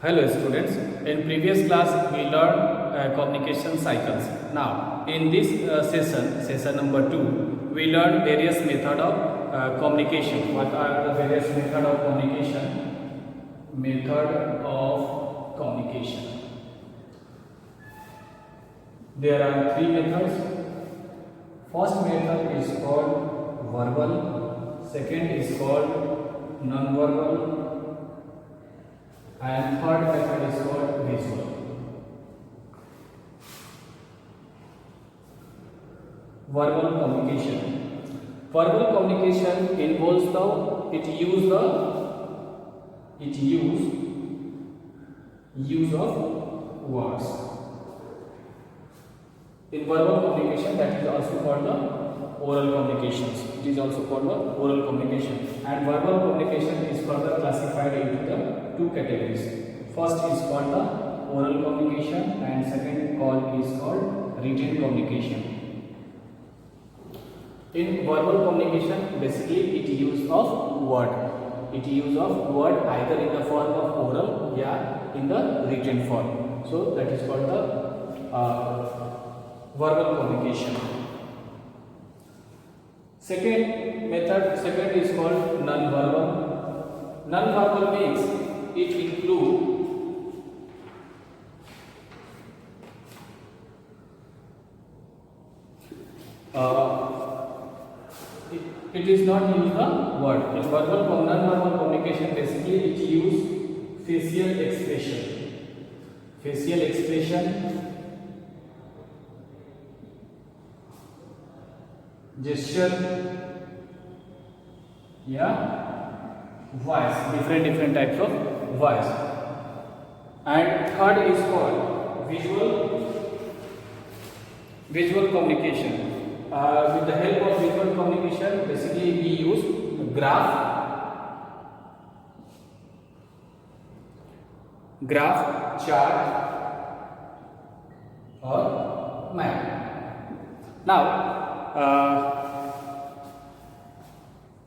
Hello students, in previous class we learned communication cycles. Now in this session number 2, we learned various method of communication. What are the various method of communication? Method of communication. There are three methods. First method is called verbal, second is called non-verbal, and third method is called visual. Verbal communication. Verbal communication involves use of words. In verbal communication, that is also called the oral communications. It is also called the oral communication. And verbal communication is further classified into the two categories. First is called the oral communication, and second is called written communication. In verbal communication, basically it use of word. It use of word either in the form of oral or in the written form. So that is called the verbal communication. Second is called non-verbal. Non-verbal means it include it is not use the word. In non-verbal communication, basically it use facial expression, gesture, voice, different types of voice. And third is called visual communication. With the help of visual communication, basically we use graph, chart, or map. Now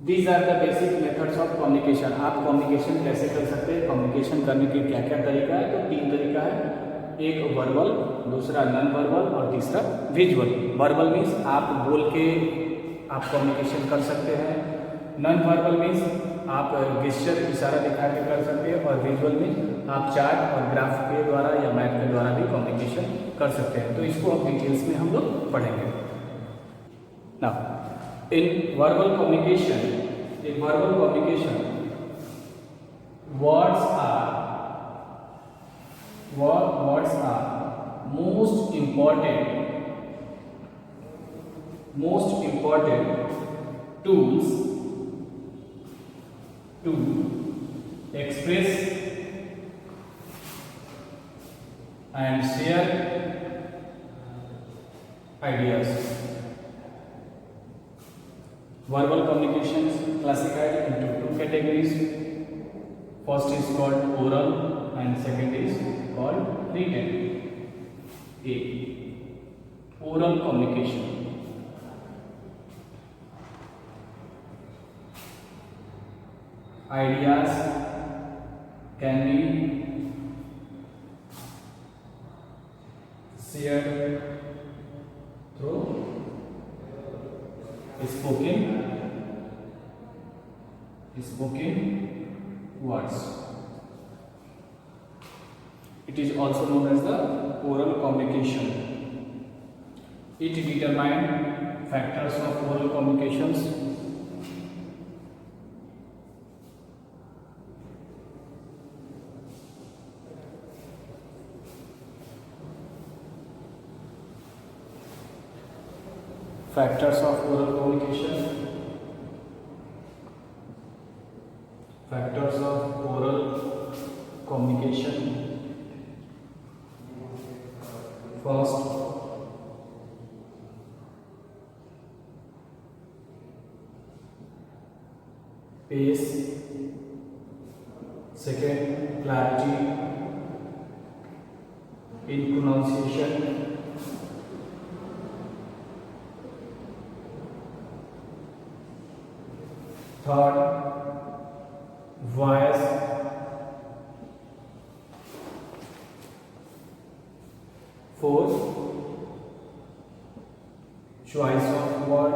these are the basic methods of communication. आप communication कैसे कर सकते हैं? communication करने के क्या क्या तरीका है? तो तीन तरीका है, एक वर्बल, दूसरा नॉन वर्बल और तीसरा विजुअल. वर्बल मीन्स आप बोल के आप कम्युनिकेशन कर सकते हैं. नॉन वर्बल मीन्स आप गेस्चर इशारा दिखा के कर सकते हैं, और विजुअल मीन्स आप चार्ट और ग्राफ के द्वारा या मैप के द्वारा भी कम्युनिकेशन कर सकते हैं. तो इसको अब डिटेल्स में हम लोग पढ़ेंगे. Now, in verbal communication, words are most important tools to express and share ideas. Verbal communications classified into two categories. First is called oral and second is called written. A. Oral communication. Ideas can be shared through spoken words. It is also known as the oral communication. It determines factors of oral communications. Factors of oral communication. Factors of oral communication. First, pace. Second, clarity in pronunciation. Third, voice 4 choice of word,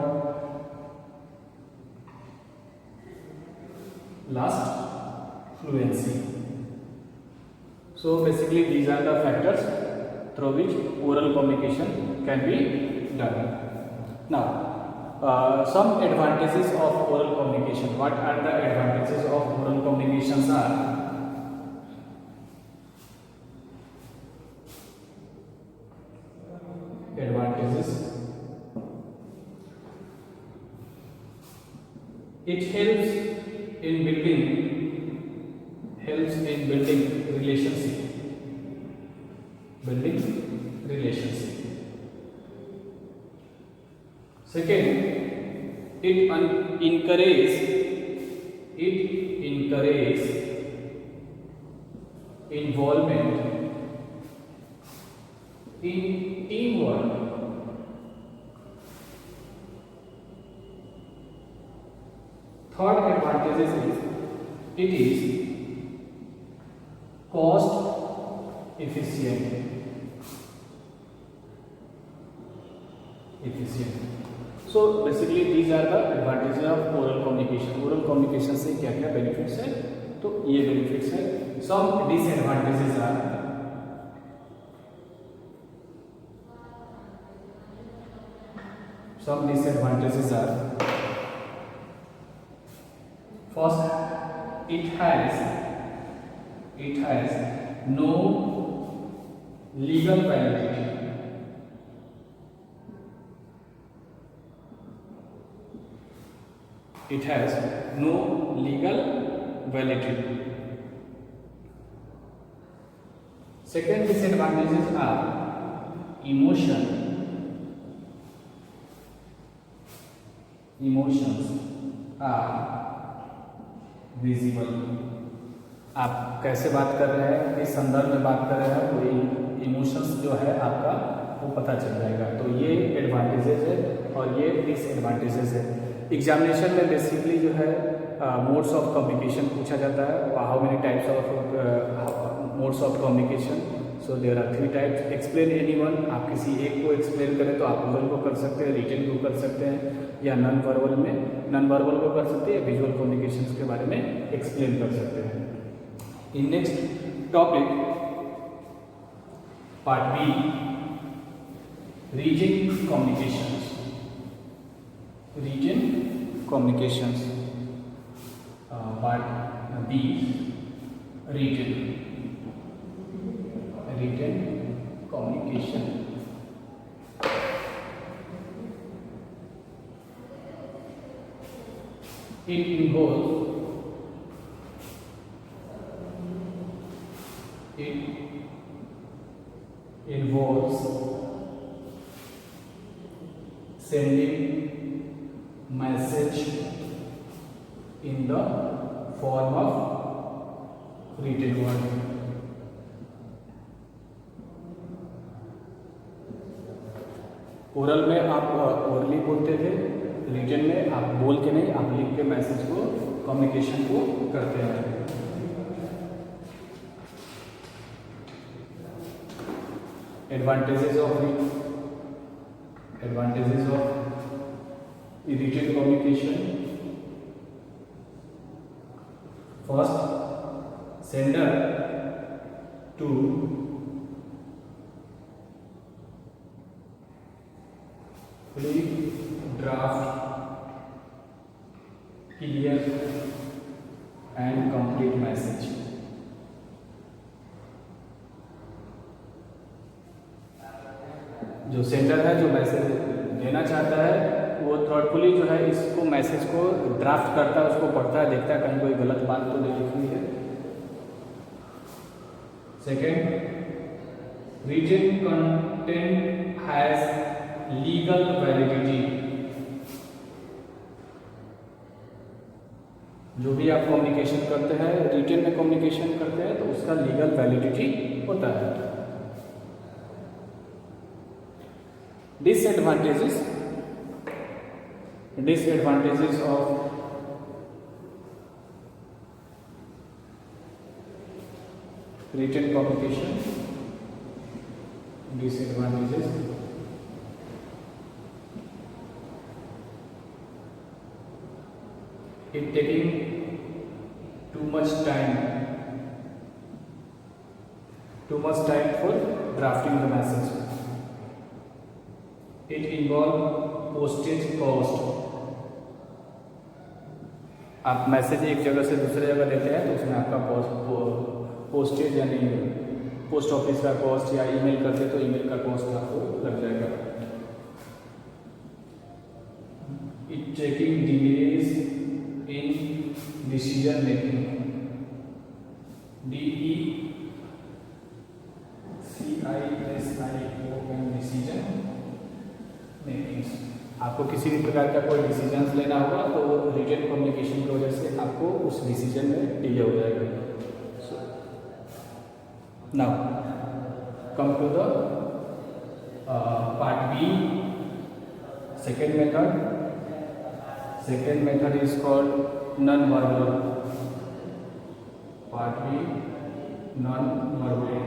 last fluency. So basically these are the factors through which oral communication can be done. Now some advantages of oral communication. What are the advantages of oral communications are? Advantages. It helps in building relationship. Second, it encourages involvement in teamwork. Third advantage is it is cost efficient. So basically these are the advantages of oral communication. Oral communication से क्या क्या benefits है? तो ये benefits है. Some disadvantages are first, it has no legal validity. It has no legal validity. Second disadvantages are emotions are visible. आप कैसे बात कर रहे हैं, किस संदर्भ में बात कर रहे हैं, तो इमोशंस जो है आपका वो पता चल जाएगा. तो ये एडवांटेजेस है और ये डिसएडवांटेजेस है. एग्जामिनेशन में बेसिकली जो है मोड्स ऑफ कम्युनिकेशन पूछा जाता है. How many types of modes of communication. So there are 3 types. Explain anyone. आप किसी एक को एक्सप्लेन करें तो आप ओरल को कर सकते हैं, रिटन को कर सकते हैं, या नॉन वर्बल को कर सकते हैं, विजुअल कम्युनिकेशन के बारे में एक्सप्लेन कर सकते हैं. In next topic part B, region communications. Part B, written communication. It involves sending message in the form of written word. Oral में आप ओरली बोलते थे, रिटन में आप बोल के नहीं, आप लिख के मैसेज को, कम्युनिकेशन को करते हैं. Advantages of written communication. First, sender to draft clear and complete message. जो सेंडर है, जो मैसेज देना चाहता है, वो थॉटफुली जो है इसको मैसेज को ड्राफ्ट करता है, उसको पढ़ता है, देखता है कहीं कोई गलत बात तो नहीं लिखी है. Second, written content has legal validity. जो भी आप कम्युनिकेशन करते हैं, रिटन में कम्युनिकेशन करते हैं, तो उसका लीगल वैलिडिटी होता है. Disadvantages of written communication. disadvantages. It taking too much time for drafting the message. It involve postage cost. आप मैसेज एक जगह से दूसरे जगह देते हैं तो उसमें आपका पोस्टेज यानी पोस्ट ऑफिस का कॉस्ट या ईमेल करते तो ईमेल का कॉस्ट आपको लग जाएगा. It taking delays in decision making. DECISIO decision making. आपको किसी भी प्रकार का कोई डिसीजंस लेना होगा तो रिटन कम्युनिकेशन की वजह से आपको उस डिसीजन में डिले हो जाएगा. Now come to the part B. Second method is called non verbal. Part B non verbal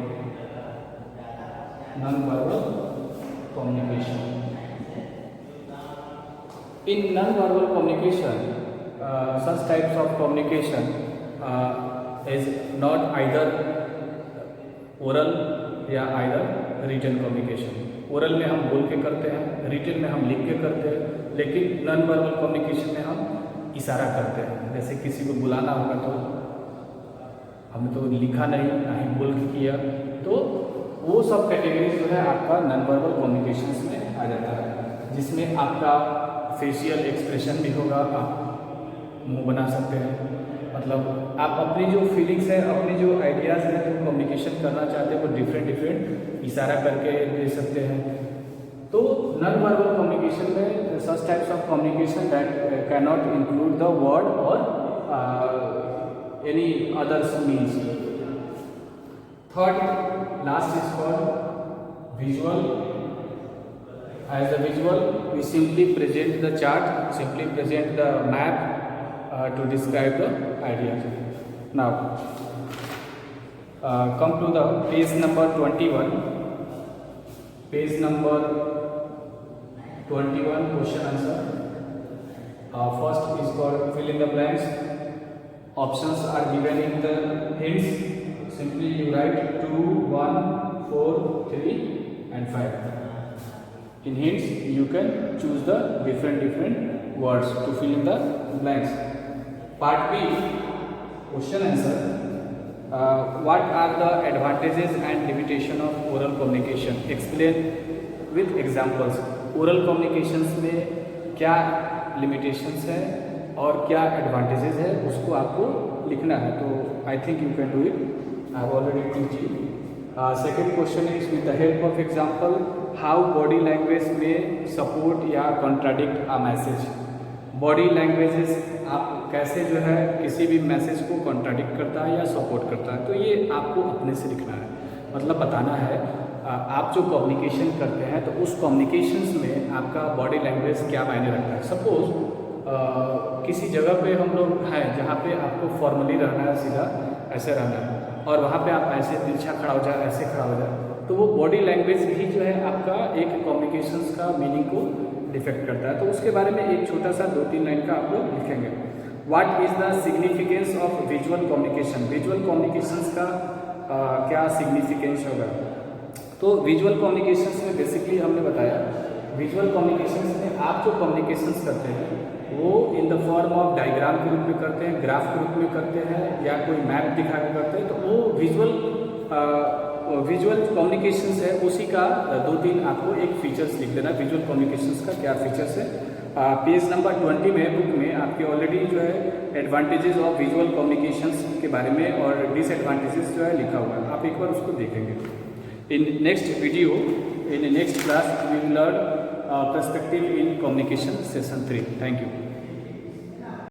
communication. In non-verbal communication, such types of communication is not either oral या either written communication. Oral में हम बोल के करते हैं, written में हम लिख के करते हैं, लेकिन नॉन वर्बल कम्युनिकेशन में हम इशारा करते हैं. जैसे किसी को बुलाना होगा तो हमने तो लिखा नहीं, ना ही बोल के किया, तो वो सब कैटेगरीज जो है आपका नॉन वर्बल कम्युनिकेशंस में आ जाता है, जिसमें आपका फेशियल एक्सप्रेशन भी होगा. आप मुंह बना सकते हैं, मतलब आप अपनी जो फीलिंग्स है, अपनी जो आइडियाज़ हैं, जो कम्युनिकेशन करना चाहते हैं वो डिफरेंट इशारा करके दे सकते हैं. तो नॉन वर्बल कम्युनिकेशन में such types of communication that can not include the word or any others means. Third last is called visual. As the visual, we simply present the chart, simply present the map to describe the idea. Now come to the page number 21. Page number 21, question answer. First is called fill in the blanks. Options are given in the hints. Simply you write 2, 1, 4, 3 and 5. In hints you can choose the different words to fill in the blanks. Part B, question answer. What are the advantages and limitation of oral communication? Explain with examples. Oral communications में क्या limitations है और क्या advantages है उसको आपको लिखना है. तो I think you can do it. I have already taught you. Second question is with the help of example, how body language may support या contradict a message. Body languages आप कैसे जो है किसी भी मैसेज को कॉन्ट्राडिक्ट करता है या सपोर्ट करता है, तो ये आपको अपने से लिखना है. मतलब बताना है आप जो कम्युनिकेशन करते हैं तो उस कम्युनिकेशंस में आपका बॉडी लैंग्वेज क्या मायने रखता है. सपोज किसी जगह पे हम लोग हैं जहाँ पे आपको फॉर्मली रहना है, सीधा ऐसे रहना है, और वहाँ पे आप ऐसे तिरछा खड़ा हो जाए, ऐसे खड़ा हो जाए, तो वो बॉडी लैंग्वेज भी जो है आपका एक कम्युनिकेशंस का मीनिंग को डिफेक्ट करता है. तो उसके बारे में एक छोटा सा 2-3 लाइन का आप लोग लिखेंगे. What is the significance of visual communication. Visual communications का क्या सिग्निफिकेंस होगा. तो विजुअल कम्युनिकेशंस में बेसिकली हमने बताया, विजुअल कम्युनिकेशंस में आप जो कम्युनिकेशंस करते हैं वो in the form of diagram के रूप में करते हैं, ग्राफ के रूप में करते हैं, या कोई मैप दिखा के करते हैं. तो वो विजुअल कम्युनिकेशंस है, उसी का 2-3 आपको एक फीचर्स लिख देना. विजुअल कम्युनिकेशंस का क्या फीचर्स है. पेज नंबर 20 में बुक में आपके ऑलरेडी जो है एडवांटेजेस ऑफ विजुअल कम्युनिकेशंस के बारे में और डिसएडवांटेजेस जो है लिखा हुआ है. आप एक बार उसको देखेंगे. In next video, in next class we will learn perspective in communication session 3. Thank you.